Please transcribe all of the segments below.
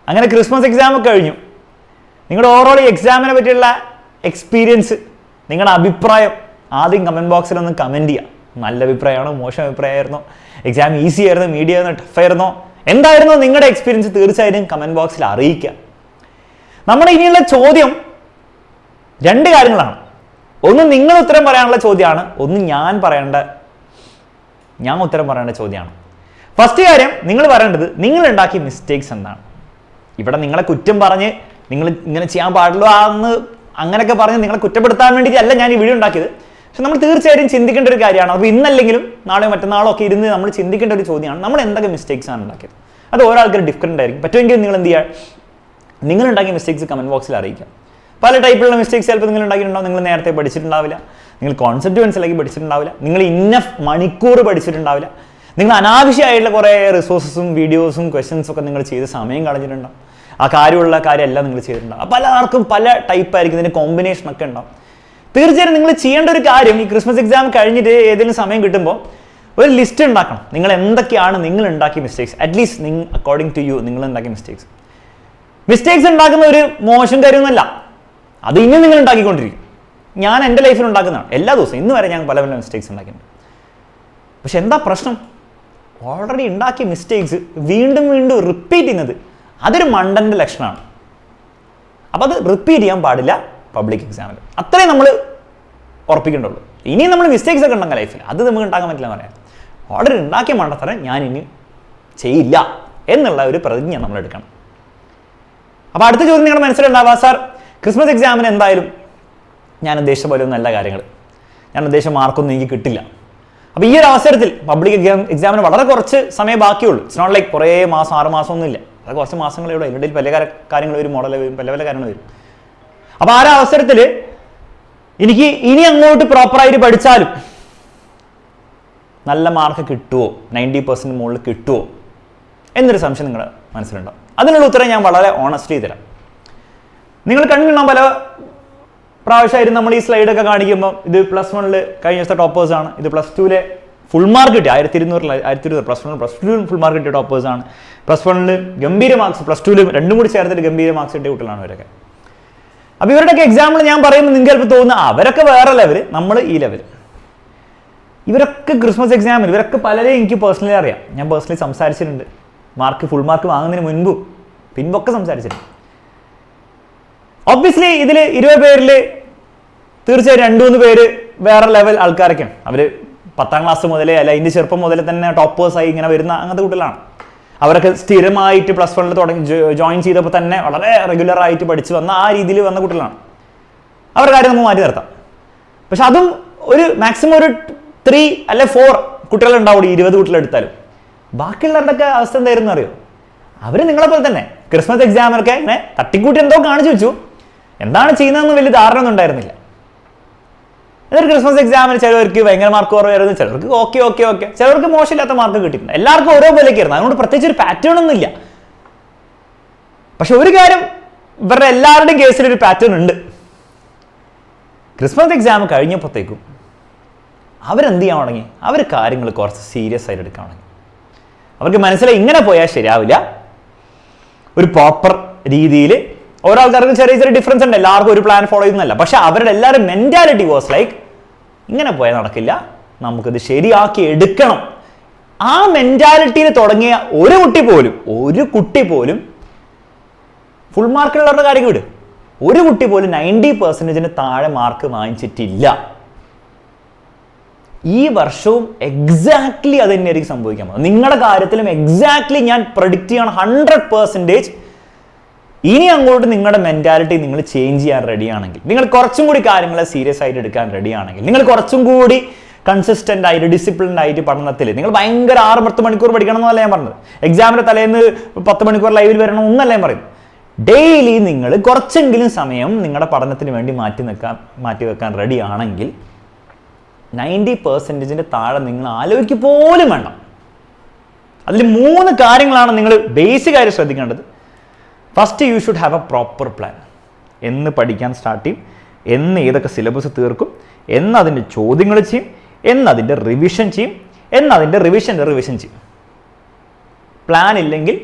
അങ്ങനെ Christmas exam ഒക്കെ കഴിഞ്ഞു. നിങ്ങളുടെ ഓവറോൾ എക്സാമിനെ പറ്റിയുള്ള എക്സ്പീരിയൻസ്, നിങ്ങളുടെ അഭിപ്രായം ആദ്യം കമൻറ്റ് ബോക്സിൽ ഒന്ന് കമൻറ്റ് ചെയ്യുക. നല്ല അഭിപ്രായമാണോ, മോശം അഭിപ്രായമായിരുന്നോ, എക്സാം ഈസി ആയിരുന്നോ, മീഡിയം ആയിരുന്നോ, ടഫ് ആയിരുന്നോ, എന്തായിരുന്നോ നിങ്ങളുടെ എക്സ്പീരിയൻസ് തീർച്ചയായും കമൻറ്റ് ബോക്സിൽ അറിയിക്കുക. നമ്മുടെ ഇനിയുള്ള ചോദ്യം 2 കാര്യങ്ങളാണ്. ഒന്ന് നിങ്ങൾ ഉത്തരം പറയാനുള്ള ചോദ്യമാണ്, ഒന്ന് ഞാൻ ഉത്തരം പറയേണ്ട ചോദ്യമാണ്. ഫസ്റ്റ് കാര്യം, നിങ്ങൾ പറയേണ്ടത് നിങ്ങൾ ഉണ്ടാക്കിയ മിസ്റ്റേക്സ് എന്താണ്. ഇവിടെ നിങ്ങളെ കുറ്റം പറഞ്ഞ് നിങ്ങൾ ഇങ്ങനെ ചെയ്യാൻ പാടുള്ളൂ അങ്ങനെയൊക്കെ പറഞ്ഞ് നിങ്ങളെ കുറ്റപ്പെടുത്താൻ വേണ്ടിയിട്ടല്ല ഞാൻ ഈ വീഡിയോ ഉണ്ടാക്കിയത്. പക്ഷെ നമ്മൾ തീർച്ചയായിട്ടും ചിന്തിക്കേണ്ട ഒരു കാര്യമാണ്. അപ്പോൾ ഇന്നല്ലെങ്കിലും നാളെയോ മറ്റന്നാളോ ഒക്കെ ഇരുന്ന് നമ്മൾ ചിന്തിക്കേണ്ട ഒരു ചോദ്യമാണ്, നമ്മൾ എന്തൊക്കെ മിസ്റ്റേക്സ് ആണ് ഉണ്ടാക്കിയത്. അത് ഓരോരുത്തർ ഡിഫറൻ്റ് ആയിരിക്കും. പറ്റുമെങ്കിൽ നിങ്ങൾ എന്ത് ചെയ്യുക, നിങ്ങൾ ഉണ്ടാക്കിയ മിസ്റ്റേക്സ് കമൻറ്റ് ബോക്സിൽ അറിയിക്കാം. പല ടൈപ്പിലുള്ള മിസ്റ്റേക്സ് ചിലപ്പോൾ നിങ്ങൾ ഉണ്ടാക്കിയിട്ടുണ്ടാവും. നിങ്ങൾ നേരത്തെ പഠിച്ചിട്ടുണ്ടാവില്ല, നിങ്ങൾ കോൺസെപ്റ്റ് മനസ്സിലാക്കി പഠിച്ചിട്ടുണ്ടാവില്ല, നിങ്ങൾ ഇന്നഫ് മണിക്കൂർ പഠിച്ചിട്ടുണ്ടാവില്ല, നിങ്ങൾ അനാവശ്യമായിട്ടുള്ള കുറേ റിസോഴ്സസും വീഡിയോസും ക്വസ്റ്റ്യൻസും ഒക്കെ നിങ്ങൾ ചെയ്ത് സമയം കളഞ്ഞിട്ടുണ്ടാവും. ആ കാര്യമുള്ള കാര്യമെല്ലാം നിങ്ങൾ ചെയ്തിട്ടുണ്ടാവും. പലർക്കും പല ടൈപ്പായിരിക്കും, ഇതിൻ്റെ കോമ്പിനേഷനൊക്കെ ഉണ്ടാവും. തീർച്ചയായും നിങ്ങൾ ചെയ്യേണ്ട ഒരു കാര്യം, ഈ ക്രിസ്മസ് എക്സാം കഴിഞ്ഞിട്ട് ഏതെങ്കിലും സമയം കിട്ടുമ്പോൾ ഒരു ലിസ്റ്റ് ഉണ്ടാക്കണം. നിങ്ങൾ എന്തൊക്കെയാണ് നിങ്ങൾ ഉണ്ടാക്കിയ mistakes, at least according to you നിങ്ങൾ ഉണ്ടാക്കിയ മിസ്റ്റേക്സ് ഉണ്ടാക്കുന്ന ഒരു മോശം കാര്യമൊന്നുമല്ല. അത് ഇനി നിങ്ങൾ ഉണ്ടാക്കിക്കൊണ്ടിരിക്കും. ഞാൻ എൻ്റെ ലൈഫിൽ ഉണ്ടാക്കുന്നതാണ് എല്ലാ ദിവസവും. ഇന്ന് വരെ ഞാൻ പല മിസ്റ്റേക്സ് ഉണ്ടാക്കിയിട്ടുണ്ട്. പക്ഷെ എന്താ പ്രശ്നം, ഓൾറെഡി ഉണ്ടാക്കിയ മിസ്റ്റേക്സ് വീണ്ടും റിപ്പീറ്റ് ചെയ്യുന്നത് അതൊരു മണ്ടൻ്റെ ലക്ഷണമാണ്. അപ്പോൾ അത് റിപ്പീറ്റ് ചെയ്യാൻ പാടില്ല പബ്ലിക് എക്സാമിൽ. അത്രയും നമ്മൾ ഉറപ്പിക്കേണ്ടുള്ളൂ. ഇനിയും നമ്മൾ മിസ്റ്റേക്സ് ഒക്കെ ഉണ്ടെങ്കിൽ ലൈഫിൽ അത് നമുക്ക് ഉണ്ടാക്കാൻ പറ്റില്ല പറയാം. ഓൾറെഡി ഉണ്ടാക്കിയ മണ്ടത്തരം ഞാൻ ഇനി ചെയ്യില്ല എന്നുള്ള ഒരു പ്രതിജ്ഞ നമ്മൾ എടുക്കണം. അപ്പോൾ അടുത്ത ചോദ്യം നിങ്ങളുടെ മനസ്സിലുണ്ടാവുക, സാർ ക്രിസ്മസ് എക്സാമിന് എന്തായാലും ഞാൻ ഉദ്ദേശിച്ച പോലെ നല്ല കാര്യങ്ങൾ, ഞാൻ ഉദ്ദേശിച്ച മാർക്കൊന്നും എനിക്ക് കിട്ടില്ല. അപ്പോൾ ഈ ഒരു അവസരത്തിൽ പബ്ലിക് എക്സാമിന് വളരെ കുറച്ച് സമയം ബാക്കിയുള്ളൂ. ഇറ്റ്സ് നോട്ട് ലൈക്ക് കുറേ മാസം 6 മാസമൊന്നുമില്ല, അത് കുറച്ച് മാസങ്ങളേ ഉള്ളൂ. അതിൻ്റെ പല കാര്യങ്ങൾ വരും, മോഡൽ വരും, പല കാര്യങ്ങൾ വരും. അപ്പോൾ ആ ഒരു അവസരത്തിൽ എനിക്ക് ഇനി അങ്ങോട്ട് പ്രോപ്പറായിട്ട് പഠിച്ചാലും നല്ല മാർക്ക് കിട്ടുമോ, 90% മുകളിൽ കിട്ടുമോ എന്നൊരു സംശയം നിങ്ങളുടെ മനസ്സിലുണ്ടാവും. അതിനുള്ള ഉത്തരം ഞാൻ വളരെ ഓണസ്റ്റ്ലി തരാം. നിങ്ങൾ കണ്ടിട്ടുണ്ടാകും, പല പ്രാവശ്യമായിരുന്നു നമ്മൾ ഈ സ്ലൈഡൊക്കെ കാണിക്കുമ്പോൾ ഇത് +1 കഴിഞ്ഞ ദിവസത്തെ ടോപ്പേഴ്സാണ്, ഇത് +2 ഫുൾ മാർക്ക് കിട്ടി 1200 +1 ഫുൾ മാർക്ക് കിട്ടിയ ടോപ്പേഴ്സാണ്, +1 ഗംഭീര മാർക്സ്, +2 രണ്ടും കൂടി ചേർത്തിട്ട് ഗംഭീര മാർക്സ് കിട്ടിയ കുട്ടികളാണ് ഇവരൊക്കെ. അപ്പോൾ ഇവരുടെയൊക്കെ എക്സാമ്പിൾ ഞാൻ പറയുമ്പോൾ നിങ്ങൾക്ക് ചിലപ്പോൾ തോന്നുന്ന അവരൊക്കെ വേറെ ലെവൽ, നമ്മൾ ഈ ലെവൽ. ഇവരൊക്കെ ക്രിസ്മസ് എക്സാമിൽ ഇവരൊക്കെ പലരെയും എനിക്ക് പേഴ്സണലി അറിയാം. ഞാൻ പേഴ്സണലി സംസാരിച്ചിട്ടുണ്ട്, ഫുൾ മാർക്ക് വാങ്ങുന്നതിന് മുൻപും പിൻപൊക്കെ സംസാരിച്ചിട്ടുണ്ട്. ഒബ്വിയസ്ലി ഇതിൽ 20 പേരിൽ തീർച്ചയായും 2-3 പേര് വേറെ ലെവൽ ആൾക്കാരൊക്കെയാണ്. അവർ 10ാം ക്ലാസ് മുതലേ അല്ല അതിൻ്റെ ചെറുപ്പം മുതലേ തന്നെ ടോപ്പേഴ്സായി ഇങ്ങനെ വരുന്ന അങ്ങനത്തെ കുട്ടികളാണ്. അവരൊക്കെ സ്ഥിരമായിട്ട് +1 തുടങ്ങി ജോയിൻ ചെയ്തപ്പോൾ തന്നെ വളരെ റെഗുലറായിട്ട് പഠിച്ച് വന്ന ആ രീതിയിൽ വന്ന കുട്ടികളാണ്. അവരുടെ കാര്യം നമുക്ക് മാറ്റി നിർത്താം. പക്ഷെ അതും ഒരു മാക്സിമം ഒരു 3 അല്ലെ 4 കുട്ടികളുണ്ടാവും 20 കുട്ടികളെടുത്താലും. ബാക്കിയുള്ളവരുടെയൊക്കെ അവസ്ഥ എന്തായിരുന്നു അറിയോ, അവർ നിങ്ങളെപ്പോലെ തന്നെ ക്രിസ്മസ് എക്സാമിനൊക്കെ ഇങ്ങനെ തട്ടിക്കൂട്ടി എന്തോ കാണിച്ചു വെച്ചു, എന്താണ് ചെയ്യുന്നതെന്ന് വലിയ ധാരണ ഒന്നും ഉണ്ടായിരുന്നില്ല. എന്നിട്ട് ക്രിസ്മസ് എക്സാമിന് ചിലവർക്ക് ഭയങ്കര മാർക്ക് കുറവായിരുന്നു, ചിലർക്ക് ഓക്കെ, ചിലർക്ക് മോശമില്ലാത്ത മാർക്ക് കിട്ടിയിട്ടുണ്ട്. എല്ലാവർക്കും ഓരോ പോലെയൊക്കെയായിരുന്നു. അതുകൊണ്ട് പ്രത്യേകിച്ച് ഒരു പാറ്റേൺ ഒന്നും ഇല്ല. പക്ഷെ ഒരു കാര്യം ഇവരുടെ എല്ലാവരുടെയും കേസിൽ ഒരു പാറ്റേൺ ഉണ്ട്. ക്രിസ്മസ് എക്സാം കഴിഞ്ഞപ്പോഴത്തേക്കും അവരെന്ത് ചെയ്യാൻ തുടങ്ങി, അവർ കാര്യങ്ങൾ കുറച്ച് സീരിയസ് ആയിട്ട് എടുക്കാൻ തുടങ്ങി. അവർക്ക് മനസ്സിലായി ഇങ്ങനെ പോയാൽ ശരിയാവില്ല, ഒരു പ്രോപ്പർ രീതിയിൽ. ഓരോ ആൾക്കാർക്ക് ചെറിയ ഡിഫറൻസ് ഉണ്ട്, എല്ലാവർക്കും ഒരു പ്ലാൻ ഫോളോ ചെയ്യുന്നല്ല. പക്ഷെ അവരുടെ എല്ലാവരും മെന്റാലിറ്റി വാസ് ലൈക്ക് ഇങ്ങനെ പോയാൽ നടക്കില്ല, നമുക്കിത് ശരിയാക്കി എടുക്കണം. ആ മെന്റാലിറ്റിയിൽ തുടങ്ങിയ ഒരു കുട്ടി പോലും ഫുൾ മാർക്കുള്ളവരുടെ കാര്യം വിട്, ഒരു കുട്ടി പോലും 90% താഴെ മാർക്ക് വാങ്ങിച്ചിട്ടില്ല. ഈ വർഷവും എക്സാക്ട്ലി അത് തന്നെയായിരിക്കും സംഭവിക്കാൻ പോകുന്നത്. നിങ്ങളുടെ കാര്യത്തിലും എക്സാക്ട്ലി ഞാൻ പ്രഡിക്റ്റ് ചെയ്യണം 100%. ഇനി അങ്ങോട്ട് നിങ്ങളുടെ മെന്റാലിറ്റി നിങ്ങൾ ചേഞ്ച് ചെയ്യാൻ റെഡിയാണെങ്കിൽ, നിങ്ങൾ കുറച്ചും കൂടി കാര്യങ്ങളെ സീരിയസ് ആയിട്ട് എടുക്കാൻ റെഡിയാണെങ്കിൽ, നിങ്ങൾ കുറച്ചും കൂടി കൺസിസ്റ്റന്റ് ആയിട്ട് ഡിസിപ്ലിൻഡ് ആയിട്ട് പഠനത്തിൽ നിങ്ങൾ ഭയങ്കര 6-10 മണിക്കൂർ പഠിക്കണം എന്നല്ല ഞാൻ പറഞ്ഞത്. എക്സാമിന്റെ തലേന്ന് 10 മണിക്കൂർ ലൈവിൽ വരണം എന്നല്ല ഞാൻ പറയുന്നത്. ഡെയിലി നിങ്ങൾ കുറച്ചെങ്കിലും സമയം നിങ്ങളുടെ പഠനത്തിന് വേണ്ടി മാറ്റി വെക്കാൻ റെഡി ആണെങ്കിൽ 90% താഴെ നിങ്ങൾ ആലോചിക്കുക പോലും വേണ്ട. അതിൽ 3 കാര്യങ്ങളാണ് നിങ്ങൾ ബേസിക് ആയിട്ട് ശ്രദ്ധിക്കേണ്ടത്. First, you should have A proper plan. എന്ന് പഠിക്കാൻ സ്റ്റാർട്ട് ചെയ്യും, എന്ന് ഏതൊക്കെ സിലബസ് തീർക്കും, എന്ന് അതിൻ്റെ ചോദ്യങ്ങൾ ചെയ്യും, എന്ന് അതിൻ്റെ റിവിഷൻ ചെയ്യും, എന്ന് അതിൻ്റെ റിവിഷൻ ചെയ്യും. പ്ലാൻ ഇല്ലെങ്കിൽ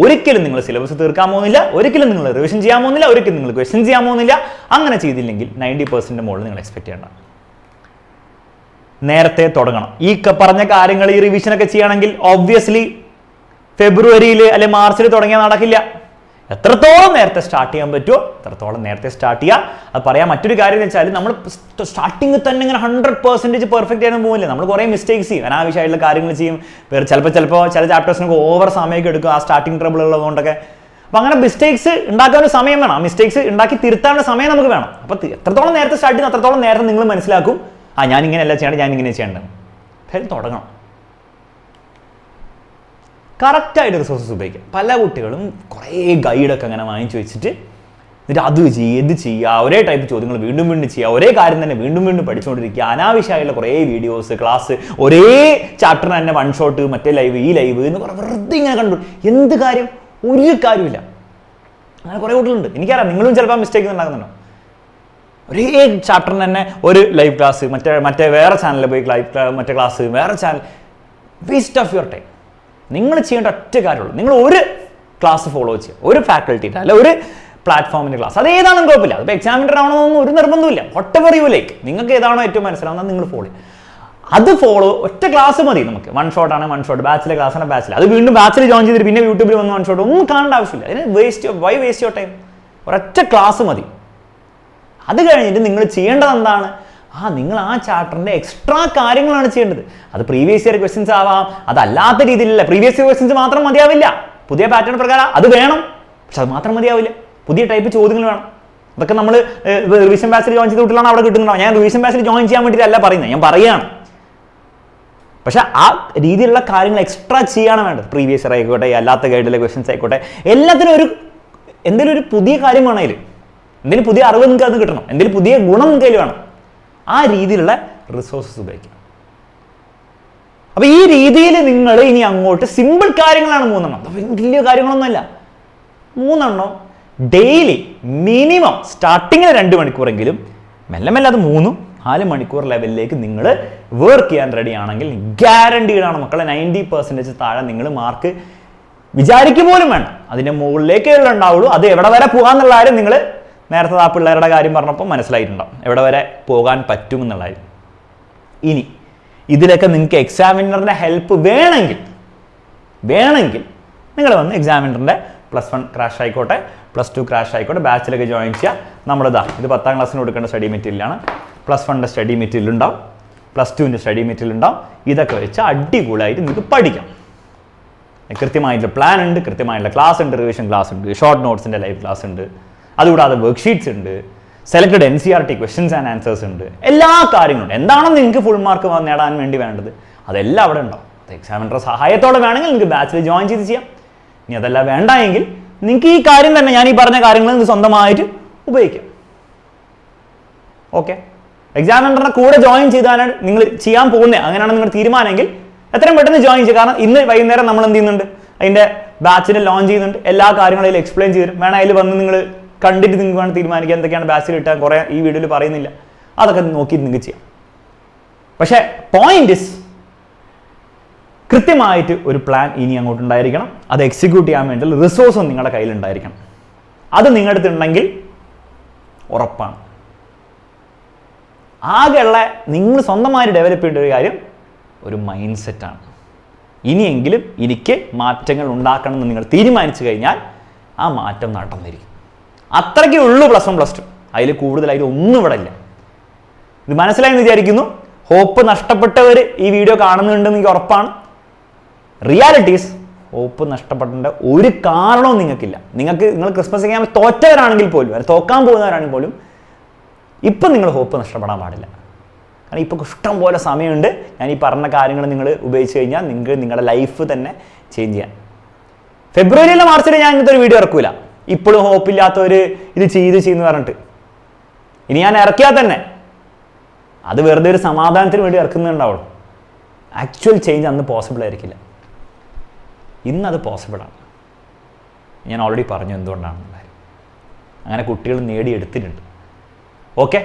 ഒരിക്കലും നിങ്ങൾ സിലബസ് തീർക്കാൻ പോകുന്നില്ല, ഒരിക്കലും നിങ്ങൾ റിവിഷൻ ചെയ്യാൻ പോകുന്നില്ല, ഒരിക്കലും നിങ്ങൾ ക്വസ്റ്റ്യൻ ചെയ്യാൻ പോകുന്നില്ല. അങ്ങനെ ചെയ്തില്ലെങ്കിൽ 90% മുകളിൽ നിങ്ങൾ എക്സ്പെക്ട് ചെയ്യണ്ട. നേരത്തെ തുടങ്ങണം. ഈ പറഞ്ഞ കാര്യങ്ങൾ ഈ റിവിഷനൊക്കെ ചെയ്യുകയാണെങ്കിൽ ഒബ്വിയസ്ലി ഫെബ്രുവരിയിൽ അല്ലെ മാർച്ചിൽ തുടങ്ങിയാൽ നടക്കില്ല. എത്രത്തോളം നേരത്തെ സ്റ്റാർട്ട് ചെയ്യാൻ പറ്റുമോ അത്രത്തോളം നേരത്തെ സ്റ്റാർട്ട് ചെയ്യുക. അത് പറയാൻ മറ്റൊരു കാര്യം എന്ന് വെച്ചാൽ നമ്മൾ സ്റ്റാർട്ടിങ് തന്നെ ഇങ്ങനെ 100% പെർഫെക്റ്റ് ആയിട്ട് പോകില്ല. നമ്മൾ കുറേ മിസ്റ്റേക്സ് ചെയ്യും, അനാവശ്യമായിട്ടുള്ള കാര്യങ്ങൾ ചെയ്യും. ചിലപ്പോൾ ചില ചാപ്റ്റേഴ്സിനൊക്കെ ഓവർ സമയമൊക്കെ എടുക്കും ആ സ്റ്റാർട്ടിങ് ട്രബിൾ ഉള്ളതുകൊണ്ടൊക്കെ. അപ്പോൾ അങ്ങനെ മിസ്റ്റേക്സ് ഉണ്ടാക്കാനുള്ള സമയം വേണം. ആ മിസ്റ്റേക്സ് ഉണ്ടാക്കി തിരുത്താനുള്ള സമയം നമുക്ക് വേണം. അപ്പോൾ എത്രത്തോളം നേരത്തെ സ്റ്റാർട്ട് ചെയ്യുന്ന അത്രത്തോളം നേരത്തെ നിങ്ങൾ മനസ്സിലാക്കും ഞാൻ ഇങ്ങനെയല്ല ചെയ്യേണ്ടത്, ഞാൻ ഇങ്ങനെ ചെയ്യേണ്ടത്. അതിൽ തുടങ്ങണം. കറക്റ്റായിട്ട് റിസോഴ്സസ് ഉപയോഗിക്കുക. പല കുട്ടികളും കുറേ ഗൈഡൊക്കെ അങ്ങനെ വാങ്ങിച്ചു വെച്ചിട്ട് എന്നിട്ട് അത് ചെയ്യുക, ഇത് ചെയ്യുക, ഒരേ ടൈപ്പ് ചോദ്യങ്ങൾ വീണ്ടും വീണ്ടും ചെയ്യുക, ഒരേ കാര്യം തന്നെ വീണ്ടും വീണ്ടും പഠിച്ചുകൊണ്ടിരിക്കുക, അനാവശ്യമായുള്ള കുറേ വീഡിയോസ്, ക്ലാസ്, ഒരേ ചാപ്റ്ററിന് തന്നെ വൺ ഷോട്ട്, മറ്റേ ലൈവ്, ഈ ലൈവ് എന്ന് കുറേ വെറുതെ ഇങ്ങനെ കണ്ടു. എന്ത് കാര്യം? ഒരു കാര്യമില്ല. അങ്ങനെ കുറേ കുട്ടികളുണ്ട്. എനിക്കറിയാം നിങ്ങളും ചിലപ്പോൾ മിസ്റ്റേക്ക് ഉണ്ടാക്കുന്നുണ്ടോ. ഒരേ ചാപ്റ്ററിന് തന്നെ ഒരു ലൈവ് ക്ലാസ്, മറ്റേ വേറെ ചാനലിൽ പോയി മറ്റേ ക്ലാസ്, വേറെ channel. Waste of your time. നിങ്ങൾ ചെയ്യേണ്ട ഒറ്റ കാര്യമുള്ളൂ, നിങ്ങൾ ഒരു ക്ലാസ് ഫോളോ ചെയ്യുക, ഒരു ഫാക്കൽറ്റിയുടെ അല്ല ഒരു പ്ലാറ്റ്ഫോമിൻ്റെ ക്ലാസ്. അത് ഏതാണെന്ന് കുഴപ്പമില്ല. അതിപ്പോൾ എക്സാമിനർ ആവണമെന്നൊന്നും ഒരു നിർബന്ധമില്ല. whatever you like, നിങ്ങൾക്ക് ഏതാണോ ഏറ്റവും മനസ്സിലാവുന്നത് നിങ്ങൾ ഫോളോ ചെയ്യുക. അത് ഫോളോ, ഒറ്റ ക്ലാസ് മതി നമുക്ക്. വൺ ഷോട്ട് ആണ് വൺ ഷോട്ട്, ബാച്ചിലെ ക്ലാസ് ആണ് ബാച്ചിൽ. അത് വീണ്ടും ബാച്ചിൽ ജോയിൻ ചെയ്തിട്ട് പിന്നെ യൂട്യൂബിൽ വന്ന് വൺ ഷോട്ട് ഒന്നും കാണേണ്ട ആവശ്യമില്ല. അതിന് വൈ വേസ്റ്റ് യുവർ ടൈം? ഒരൊറ്റ ക്ലാസ് മതി. അത് കഴിഞ്ഞിട്ട് നിങ്ങൾ ചെയ്യേണ്ടത് എന്താണ്? നിങ്ങൾ ആ ചാപ്റ്ററിൻ്റെ എക്സ്ട്രാ കാര്യങ്ങളാണ് ചെയ്യേണ്ടത്. അത് പ്രീവിയസ് ഇയർ ക്വസ്റ്റ്യൻസ് ആവാം, അതല്ലാത്ത രീതിയിലല്ല. പ്രീവിയസ് ഇയർ ക്വസ്റ്റ്യൻസ് മാത്രം മതിയാവില്ല. പുതിയ പാറ്റേൺ പ്രകാരം അത് വേണം, പക്ഷെ അത് മാത്രം മതിയാവില്ല. പുതിയ ടൈപ്പ് ചോദ്യങ്ങൾ വേണം. അതൊക്കെ നമ്മൾ റിവിഷൻ ബാച്ചിൽ ജോയിൻ ചെയ്ത കുട്ടികളാണ് അവിടെ കിട്ടുന്നുണ്ടാവും. ഞാൻ റിവിഷൻ ബാച്ചിൽ ജോയിൻ ചെയ്യാൻ വേണ്ടിയിട്ടല്ല പറയുന്നത്, ഞാൻ പറയുകയാണ്. പക്ഷെ ആ രീതിയിലുള്ള കാര്യങ്ങൾ എക്സ്ട്രാ ചെയ്യാണ് വേണ്ടത്. പ്രീവിയസ് ഇയർ ആയിക്കോട്ടെ, അല്ലാത്ത ഗൈഡിലെ ക്വസ്റ്റ്യൻസ് ആയിക്കോട്ടെ, എല്ലാത്തിനും എന്തെങ്കിലും ഒരു പുതിയ കാര്യം വേണം. അതിൽ എന്തെങ്കിലും പുതിയ അറിവ് നിങ്ങൾക്ക് അത് കിട്ടണം, എന്തെങ്കിലും പുതിയ ഗുണം നിങ്ങൾക്ക് അതിൽ വേണം. ആ രീതിയിലുള്ള റിസോഴ്സസ് ഉപയോഗിക്കണം. അപ്പൊ ഈ രീതിയിൽ നിങ്ങൾ ഇനി അങ്ങോട്ട് സിമ്പിൾ കാര്യങ്ങളാണ് 3 എണ്ണം. വലിയ കാര്യങ്ങളൊന്നുമല്ല. 3 എണ്ണം ഡെയിലി മിനിമം സ്റ്റാർട്ടിങ്ങിൽ 2 മണിക്കൂറെങ്കിലും മെല്ലെ മെല്ലെ അത് 3-4 മണിക്കൂർ ലെവലിലേക്ക് നിങ്ങൾ വർക്ക് ചെയ്യാൻ റെഡി ആണെങ്കിൽ ഗ്യാരണ്ടീഡാണ് മക്കളെ 90% താഴെ നിങ്ങൾ മാർക്ക് വിചാരിക്കുക പോലും വേണ്ട, അതിൻ്റെ മുകളിലേക്കേ ഉണ്ടാവുള്ളൂ. അത് എവിടെ വരെ പോകാന്നുള്ള കാര്യം നിങ്ങൾ നേരത്തെ ആ പിള്ളേരുടെ കാര്യം പറഞ്ഞപ്പോൾ മനസ്സിലായിട്ടുണ്ടാവും, എവിടെ വരെ പോകാൻ പറ്റുമെന്നുള്ള കാര്യം. ഇനി ഇതിലൊക്കെ നിങ്ങൾക്ക് എക്സാമിനറിൻ്റെ ഹെൽപ്പ് വേണമെങ്കിൽ നിങ്ങൾ വന്ന് എക്സാമിനറിൻ്റെ +1 ക്രാഷ് ആയിക്കോട്ടെ, +2 ക്രാഷ് ആയിക്കോട്ടെ, ബാച്ചിലൊക്കെ ജോയിൻ ചെയ്യുക. ഇത് 10ാം ക്ലാസ്സിന് കൊടുക്കേണ്ട സ്റ്റഡി മെറ്റീരിയലാണ്. +1ൻ്റെ സ്റ്റഡി മെറ്റീരിയൽ ഉണ്ടാവും, +2ൻ്റെ സ്റ്റഡി മെറ്റീരിയൽ ഉണ്ടാവും. ഇതൊക്കെ വെച്ച് അടിപൊളിയായിട്ട് നിങ്ങൾക്ക് പഠിക്കാം. കൃത്യമായിട്ടുള്ള പ്ലാൻ ഉണ്ട്, കൃത്യമായിട്ടുള്ള ക്ലാസ് ഉണ്ട്, റിവിഷൻ ക്ലാസ് ഉണ്ട്, ഷോർട്ട് നോട്ട്സിൻ്റെ ലൈവ് ക്ലാസ് ഉണ്ട്, അതുകൂടാതെ വർക്ക്ഷീറ്റ്സ് ഉണ്ട്, selected NCERT questions and answers ഉണ്ട്, എല്ലാ കാര്യങ്ങളുണ്ട്. എന്താണോ നിങ്ങൾക്ക് ഫുൾ മാർക്ക് നേടാൻ വേണ്ടി വേണ്ടത് അതെല്ലാം അവിടെ ഉണ്ടാവും. അത് എക്സാമിനറുടെ സഹായത്തോടെ വേണമെങ്കിൽ നിങ്ങൾക്ക് ബാച്ചിൽ ജോയിൻ ചെയ്ത് ചെയ്യാം. ഇനി അതല്ല വേണ്ട എങ്കിൽ നിങ്ങൾക്ക് ഈ കാര്യം തന്നെ, ഞാൻ ഈ പറഞ്ഞ കാര്യങ്ങൾ നിങ്ങൾക്ക് സ്വന്തമായിട്ട് ഉപയോഗിക്കാം. ഓക്കെ, എക്സാമിനറുടെ കൂടെ ജോയിൻ ചെയ്താലാണ് നിങ്ങൾ ചെയ്യാൻ പോകുന്നത്, അങ്ങനെയാണ് നിങ്ങളുടെ തീരുമാനമെങ്കിൽ എത്രയും പെട്ടെന്ന് ജോയിൻ ചെയ്യുക. കാരണം ഇന്ന് വൈകുന്നേരം നമ്മൾ എന്ത് ചെയ്യുന്നുണ്ട്, അതിൻ്റെ ബാച്ചിനെ ലോഞ്ച് ചെയ്യുന്നുണ്ട്. എല്ലാ കാര്യങ്ങളും അതിൽ എക്സ്പ്ലെയിൻ ചെയ്ത് തരും. വേണം അതിൽ വന്ന് നിങ്ങൾ കണ്ടിട്ട് നിങ്ങൾക്ക് വേണം തീരുമാനിക്കുക എന്തൊക്കെയാണ് ബാച്ചിൽ ഇട്ടാൽ. കുറേ ഈ വീഡിയോയിൽ പറയുന്നില്ല, അതൊക്കെ നോക്കി നിങ്ങൾക്ക് ചെയ്യാം. പക്ഷേ പോയിന്റ് ഇസ്, കൃത്യമായിട്ട് ഒരു പ്ലാൻ ഇനി അങ്ങോട്ട് ഉണ്ടായിരിക്കണം. അത് എക്സിക്യൂട്ട് ചെയ്യാൻ വേണ്ടിയുള്ള റിസോഴ്സും നിങ്ങളുടെ കയ്യിലുണ്ടായിരിക്കണം. അത് നിങ്ങളുടെ അടുത്തുണ്ടെങ്കിൽ ഉറപ്പാണ്. ആകെയുള്ള നിങ്ങൾ സ്വന്തമായിട്ട് ഡെവലപ്പ് ചെയ്യേണ്ട ഒരു കാര്യം ഒരു മൈൻഡ് സെറ്റാണ്. ഇനിയെങ്കിലും എനിക്ക് മാറ്റങ്ങൾ ഉണ്ടാക്കണം എന്ന് നിങ്ങൾ തീരുമാനിച്ചു കഴിഞ്ഞാൽ ആ മാറ്റം നടന്നിരിക്കും. അത്രയ്ക്കേ ഉള്ളൂ +1 +2. അതിൽ കൂടുതലായിട്ട് ഒന്നും ഇവിടെ ഇല്ല. ഇത് മനസ്സിലായെന്ന് വിചാരിക്കുന്നു. ഹോപ്പ് നഷ്ടപ്പെട്ടവർ ഈ വീഡിയോ കാണുന്നുണ്ടെന്ന് എനിക്ക് ഉറപ്പാണ്. റിയാലിറ്റീസ്, ഹോപ്പ് നഷ്ടപ്പെടേണ്ട ഒരു കാരണവും നിങ്ങൾക്കില്ല. നിങ്ങൾ ക്രിസ്മസ് എക്സാമിൽ തോറ്റവരാണെങ്കിൽ പോലും, അത് തോക്കാൻ പോകുന്നവരാണെങ്കിൽ പോലും ഇപ്പം നിങ്ങൾ ഹോപ്പ് നഷ്ടപ്പെടാൻ പാടില്ല. കാരണം ഇപ്പോൾ ഇഷ്ടം പോലെ സമയമുണ്ട്. ഞാൻ ഈ പറഞ്ഞ കാര്യങ്ങൾ നിങ്ങൾ ഉപയോഗിച്ച് കഴിഞ്ഞാൽ നിങ്ങൾക്ക് നിങ്ങളുടെ ലൈഫ് തന്നെ ചേഞ്ച് ചെയ്യാൻ. ഫെബ്രുവരിയിലോ മാർച്ചിലോ ഞാൻ ഇങ്ങനത്തെ ഒരു വീഡിയോ ഇറക്കൂല. ഇപ്പോഴും ഹോപ്പില്ലാത്തവർ ഇത് ചെയ്യുന്നു പറഞ്ഞിട്ട്. ഇനി ഞാൻ ഇറക്കിയാൽ തന്നെ അത് വെറുതെ ഒരു സമാധാനത്തിന് വേണ്ടി ഇറക്കുന്നുണ്ടാവുള്ളൂ. ആക്ച്വൽ ചേഞ്ച് അന്ന് പോസിബിൾ ആയിരിക്കില്ല. ഇന്നത് പോസിബിളാണ്. ഞാൻ ഓൾറെഡി പറഞ്ഞു എന്തുകൊണ്ടാണെന്ന്. അങ്ങനെ കുട്ടികൾ നേടിയെടുത്തിട്ടുണ്ട്. ഓക്കെ,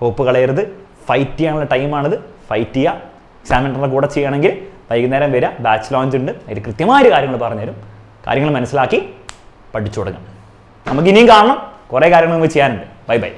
ഹോപ്പ് കളയരുത്. ഫൈറ്റ് ചെയ്യാനുള്ള ടൈമാണിത്. ഫൈറ്റ് ചെയ്യുക. എക്സാമിനറുടെ കൂടെ ചെയ്യണമെങ്കിൽ വൈകുന്നേരം വരിക. ബാച്ച് ലോഞ്ച് ഉണ്ട്, അതിൽ കൃത്യമായ കാര്യങ്ങൾ പറഞ്ഞുതരും. കാര്യങ്ങൾ മനസ്സിലാക്കി പഠിച്ചു തുടങ്ങാം. നമുക്ക് ഇനിയും കാണണം, കുറേ കാര്യങ്ങൾ നമുക്ക് ചെയ്യാനുണ്ട്. Bye bye.